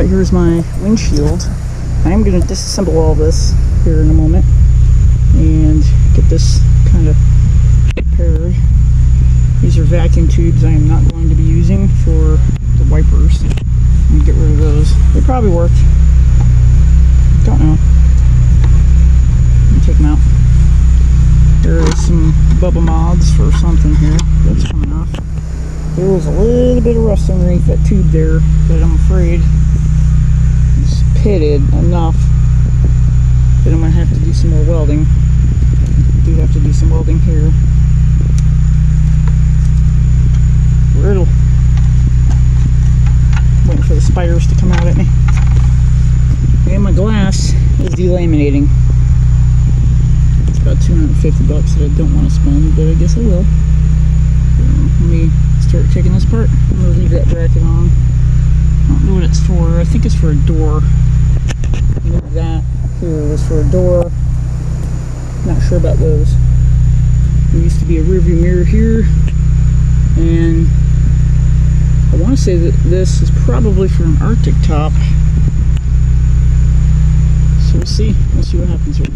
right here is my windshield. I am going to disassemble all this here in a moment and get this kind of prepared. These are vacuum tubes I am not going to be using for the wipers. I'm going to get rid of those. They probably worked. Don't know. Let me take them out. There is some bubble mods for something here. That's coming off. There was a little bit of rust underneath that tube there, but I'm afraid it's pitted enough that I'm going to have to do some more welding. I do have to do some welding here. Brittle. Waiting for the spiders to come out at me. And my glass is delaminating. It's about $250 that I don't want to spend, but I guess I will. So let me start taking this apart. I'm going to leave that bracket on. I don't know what it's for. I think it's for a door. Move that here was for a door. Not sure about those. There used to be a rearview mirror here, and I want to say that this is probably for an Arctic top. So we'll see. We'll see what happens here.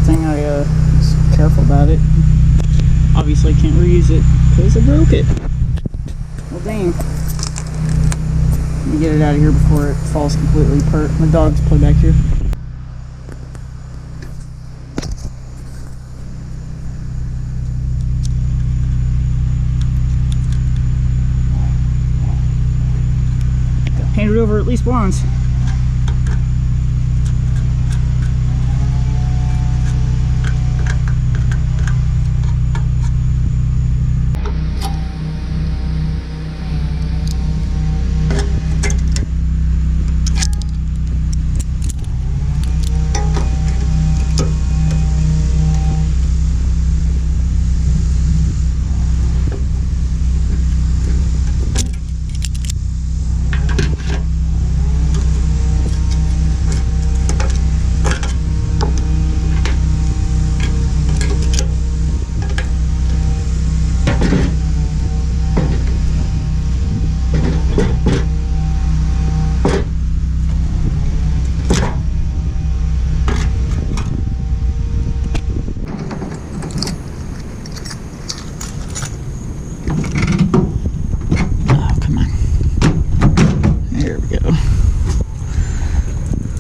Thing I was careful about it. Obviously I can't reuse it because I broke it. Well dang. Let me get it out of here before it falls completely apart. My dogs play back here. Got to paint it over at least once.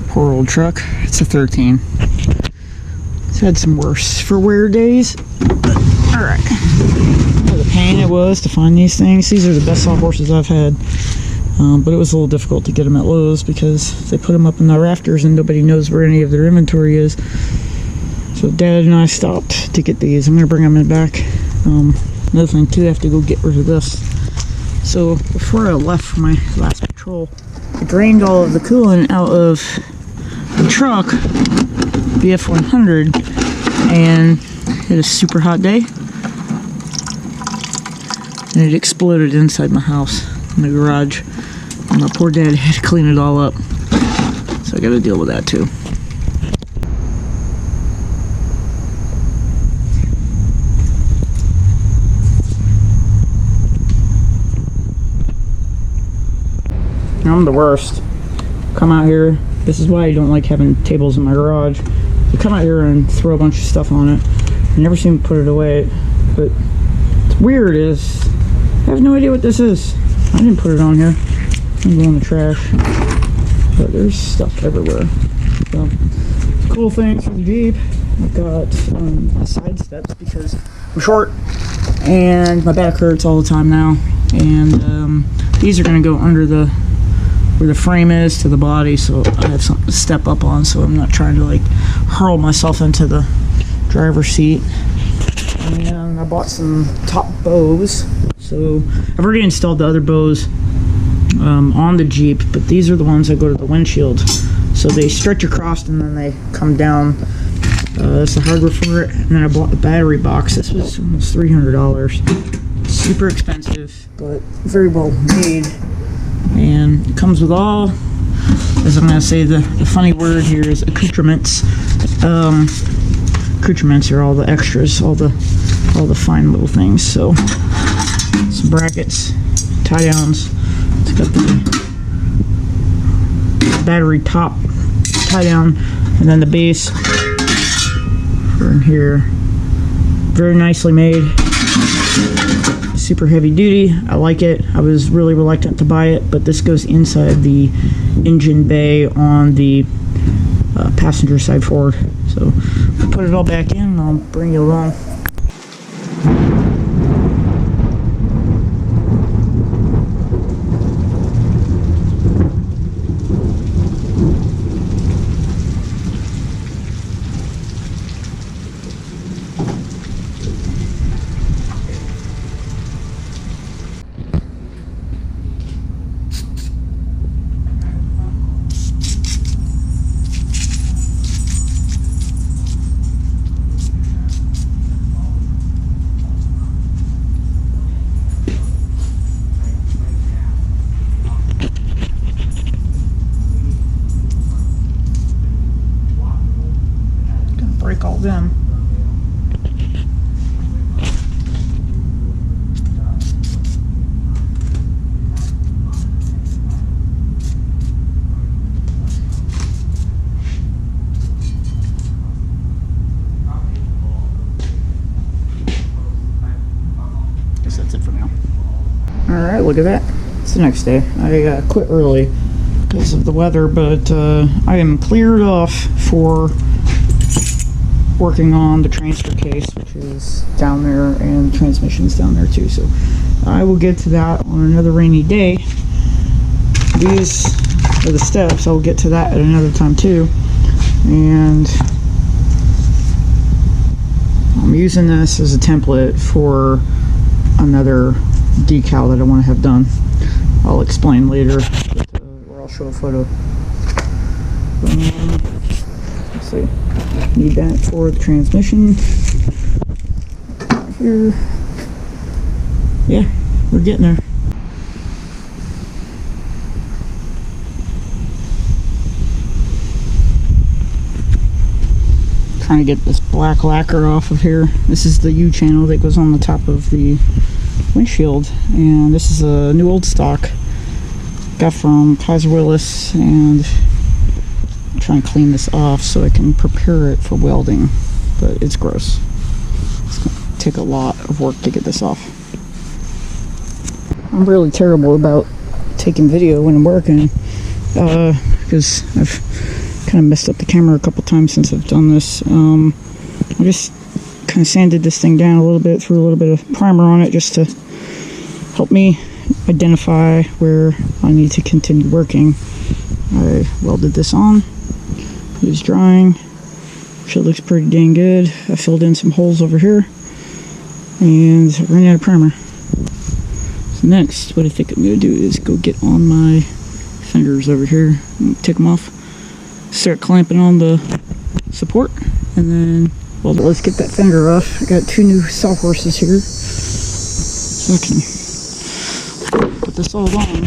Poor old truck. It's a 13. It's had some worse for wear days. Alright. What a pain it was to find these things. These are the best sawhorses I've had. But it was a little difficult to get them at Lowe's because they put them up in the rafters and nobody knows where any of their inventory is. So Dad and I stopped to get these. I'm going to bring them in back. Another thing too, I have to go get rid of this. So before I left for my last patrol, I drained all of the coolant out of the truck, the F100, and it had a super hot day. And it exploded inside my house, in the garage. And my poor dad had to clean it all up. So I got to deal with that too. I'm the worst. Come out here. This is why I don't like having tables in my garage. You come out here and throw a bunch of stuff on it. I never seem to put it away. But what's weird is I have no idea what this is. I didn't put it on here. I'm going in the trash. But there's stuff everywhere. So Cool things for the Jeep. I've got the side steps because I'm short and my back hurts all the time now. And these are going to go under the where the frame is to the body, so I have something to step up on, so I'm not trying to like hurl myself into the driver's seat. And I bought some top bows. So I've already installed the other bows on the Jeep, but these are the ones that go to the windshield. So they stretch across and then they come down. That's the hardware for it. And then I bought the battery box. This was almost $300. Super expensive, but very well made. And it comes with all, as I'm going to say, the funny word here is accoutrements. Accoutrements are all the extras, all the fine little things. So some brackets, tie downs. It's got the battery top tie down, and then the base for in here. Very nicely made. Super heavy duty. I like it. I was really reluctant to buy it, but this goes inside the engine bay on the passenger side forward. So I'll put it all back in and I'll bring you along. Break all them. Guess that's it for now. Alright, look at that. It's the next day. I quit early because of the weather, but I am cleared off for working on the transfer case, which is down there, and the transmission's down there too. So I will get to that on another rainy day. These are the steps. I'll get to that at another time too. And I'm using this as a template for another decal that I want to have done. I'll explain later, but, or I'll show a photo. Let's see. Need that for the transmission. Here. Yeah, we're getting there. Trying to get this black lacquer off of here. This is the U channel that goes on the top of the windshield, and this is a new old stock got from Kaiser Willis, and try and clean this off so I can prepare it for welding, but it's gross. It's gonna take a lot of work to get this off. I'm really terrible about taking video when I'm working because I've kind of messed up the camera a couple times since I've done this. I just kind of sanded this thing down a little bit, threw a little bit of primer on it just to help me identify where I need to continue working. I welded this on. It is drying. It looks pretty dang good. I filled in some holes over here and I ran out of primer. So next, what I think I'm going to do is go get on my fenders over here and take them off. Start clamping on the support, and then, well, let's get that fender off. I got 2 new sawhorses here, so I can put this all on.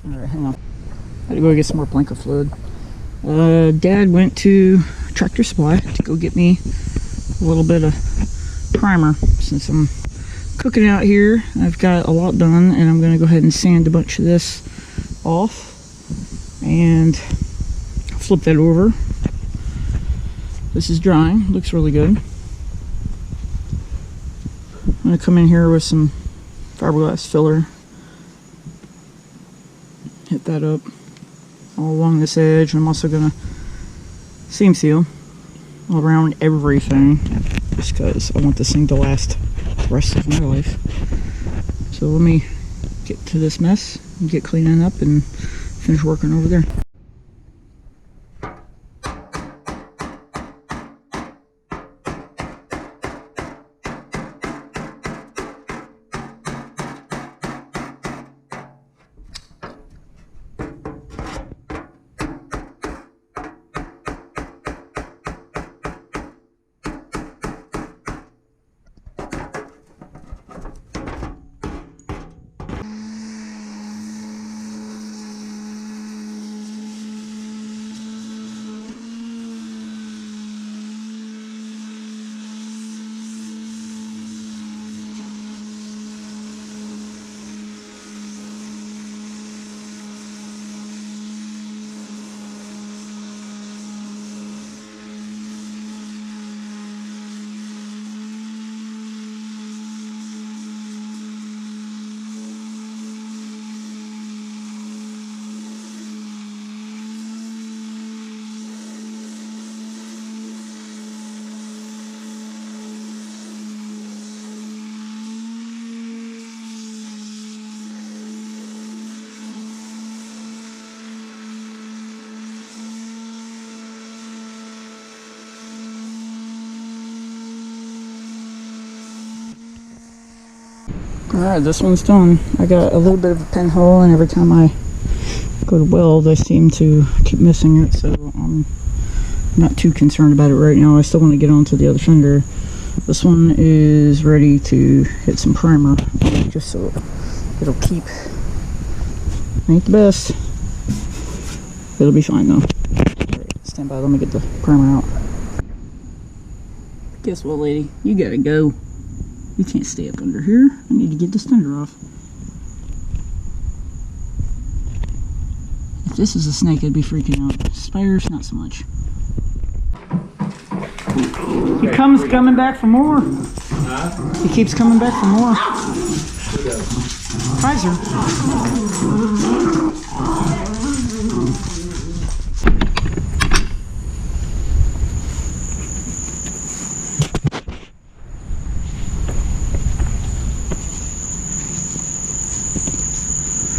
Alright, hang on. I had to go get some more blanket fluid. Dad went to Tractor Supply to go get me a little bit of primer. Since I'm cooking out here, I've got a lot done, and I'm going to go ahead and sand a bunch of this off and flip that over. This is drying, looks really good. I'm going to come in here with some fiberglass filler, hit that up, all along this edge. I'm also gonna seam seal all around everything, just because I want this thing to last the rest of my life. So let me get to this mess and get cleaning up and finish working over there. Alright, this one's done. I got a little bit of a pinhole, and every time I go to weld I seem to keep missing it, so I'm not too concerned about it right now. I still want to get onto the other fender. This one is ready to hit some primer, just so it'll keep. Ain't the best. It'll be fine though. Alright, stand by, let me get the primer out. Guess what, lady? You gotta go. You can't stay up under here. I need to get this fender off. If this is a snake, I'd be freaking out. Spiders, not so much. He coming back for more. Huh? He keeps coming back for more. Kaiser.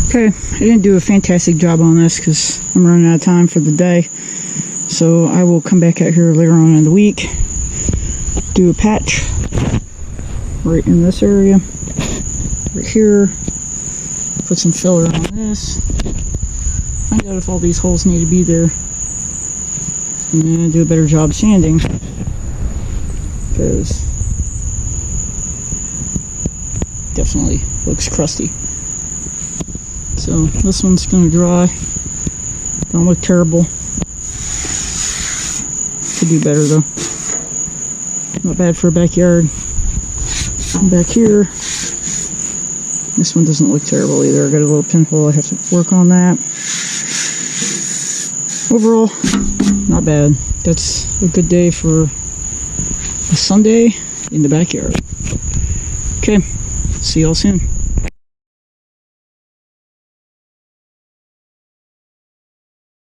Okay, I didn't do a fantastic job on this because I'm running out of time for the day. So I will come back out here later on in the week, do a patch right in this area, right here, put some filler on this, find out if all these holes need to be there, and then do a better job sanding, because definitely looks crusty. So this one's gonna dry. Don't look terrible. Could do better though. Not bad for a backyard. And back here, this one doesn't look terrible either. I got a little pinhole. I have to work on that. Overall, not bad. That's a good day for a Sunday in the backyard. Okay, see y'all soon.